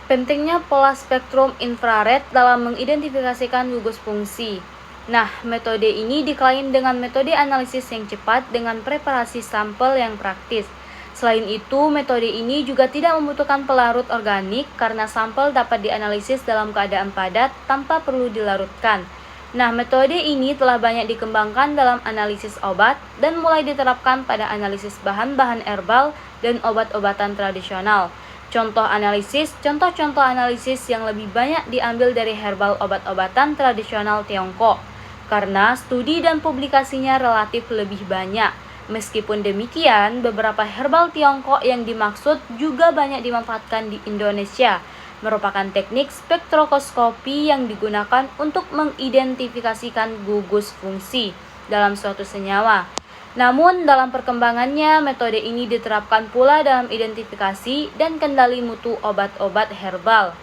Pentingnya pola spektrum infrared dalam mengidentifikasikan gugus fungsi. Nah, metode ini diklaim dengan metode analisis yang cepat dengan preparasi sampel yang praktis. Selain itu, metode ini juga tidak membutuhkan pelarut organik karena sampel dapat dianalisis dalam keadaan padat tanpa perlu dilarutkan. Nah, metode ini telah banyak dikembangkan dalam analisis obat dan mulai diterapkan pada analisis bahan-bahan herbal dan obat-obatan tradisional. Contoh-contoh analisis yang lebih banyak diambil dari herbal obat-obatan tradisional Tiongkok, karena studi dan publikasinya relatif lebih banyak. Meskipun demikian, beberapa herbal Tiongkok yang dimaksud juga banyak dimanfaatkan di Indonesia, merupakan teknik spektroskopi yang digunakan untuk mengidentifikasikan gugus fungsi dalam suatu senyawa. Namun, dalam perkembangannya, metode ini diterapkan pula dalam identifikasi dan kendali mutu obat-obat herbal.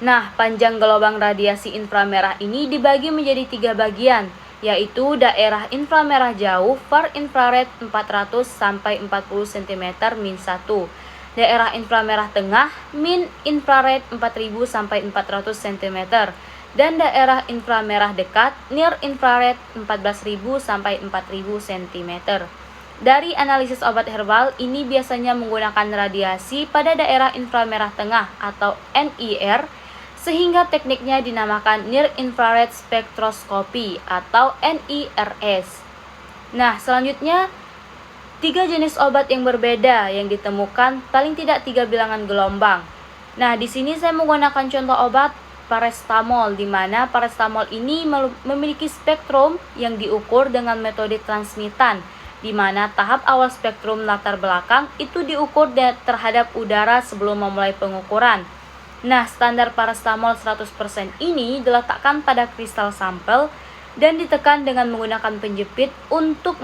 Nah, panjang gelombang radiasi inframerah ini dibagi menjadi 3 bagian, yaitu daerah inframerah jauh far infrared 400 sampai 40 cm -1, daerah inframerah tengah min infrared 4000 sampai 400 cm, dan daerah inframerah dekat near infrared 14.000 sampai 4.000 cm. Dari analisis obat herbal ini biasanya menggunakan radiasi pada daerah inframerah tengah atau NIR, sehingga tekniknya dinamakan Near Infrared Spectroscopy atau NIRS. Nah, selanjutnya 3 jenis obat yang berbeda yang ditemukan, paling tidak 3 bilangan gelombang. Nah, di sini saya menggunakan contoh obat paracetamol, di mana paracetamol ini memiliki spektrum yang diukur dengan metode transmitan, di mana tahap awal spektrum latar belakang itu diukur terhadap udara sebelum memulai pengukuran. Nah, standar paracetamol 100% ini diletakkan pada kristal sampel dan ditekan dengan menggunakan penjepit untuk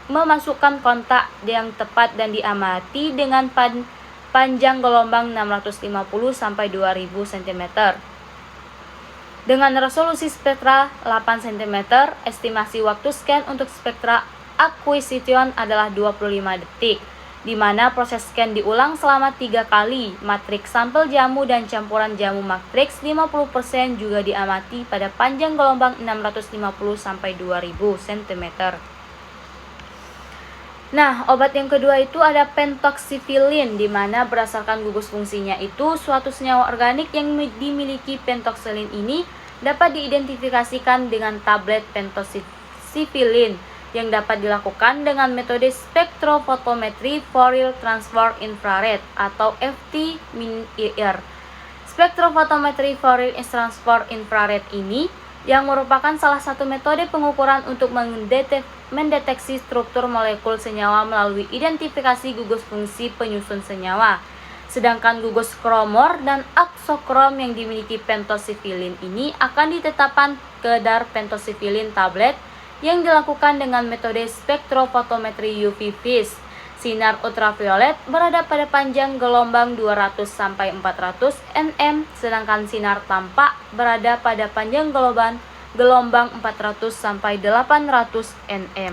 memasukkan kontak yang tepat dan diamati dengan panjang gelombang 650 sampai 2000 cm. Dengan resolusi spektra 8 cm, estimasi waktu scan untuk spektra acquisition adalah 25 detik, di mana proses scan diulang selama 3 kali. Matriks sampel jamu dan campuran jamu matriks 50% juga diamati pada panjang gelombang 650 sampai 2000 cm. Nah, obat yang kedua itu ada pentoxifilin, di mana berdasarkan gugus fungsinya itu suatu senyawa organik yang dimiliki pentoxifilin ini dapat diidentifikasikan dengan tablet pentoxifilin yang dapat dilakukan dengan metode spektrofotometri Fourier Transverse Infrared atau FT-IR. Spektrofotometri Fourier Transverse Infrared ini yang merupakan salah satu metode pengukuran untuk mendeteksi struktur molekul senyawa melalui identifikasi gugus fungsi penyusun senyawa. Sedangkan gugus kromor dan aksokrom yang dimiliki pentoxifilin ini akan ditetapkan kadar pentoxifilin tablet yang dilakukan dengan metode spektrofotometri UV vis. Sinar ultraviolet berada pada panjang gelombang 200 sampai 400 nm, sedangkan sinar tampak berada pada panjang gelombang 400 sampai 800 nm.